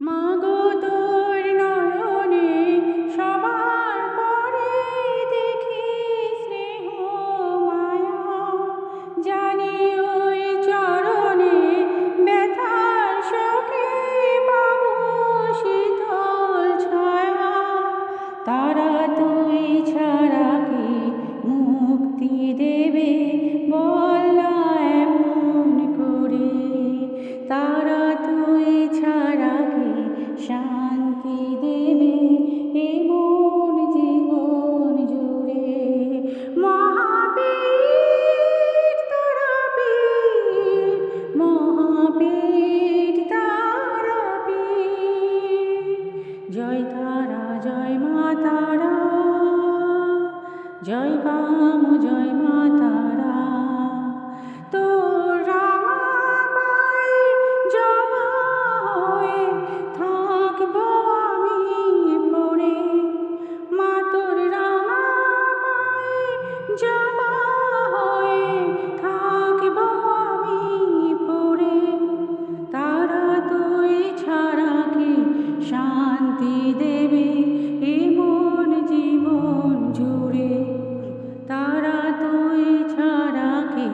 মাগো তোর নয়নে সবার পরে দেখি স্নেহ মায়া, জানি ওই চরণে ব্যথার শোকে পাবো শীতল ছায়া। তারা তুই ছাড়া কি মুক্তি দেবে বল না এমন করে, তারা তুই ছাড়া কি শান্তি দেবে এমন জীবন জুড়ে। মহাবীর তারাপীর, মহাবীর তারাপীর, জয় তারা জয় মা তারা, জয় বাম জয় মা তারা। তোর রাঙা পায়ে জবা হয়ে থাকবো আমি পড়ে, মা তোর রাঙা পায়ে জবা হয়ে থাকবো আমি পড়ে। তারা তুই ছাড়া কি শান্তি দেবে এমন জীবন জুড়ে, তারা তুই ছাড়া কি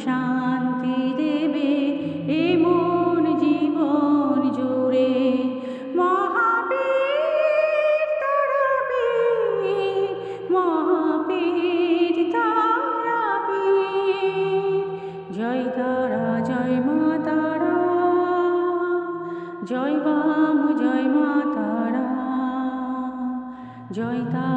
শান্তি দেবে এমন জীবন জুড়ে। মহাবীর তারাপীর, মহাবীর তারাপীর, জয় তারা জয় মা তারা, জয় বাম জয় মা তারা, জয় তারা।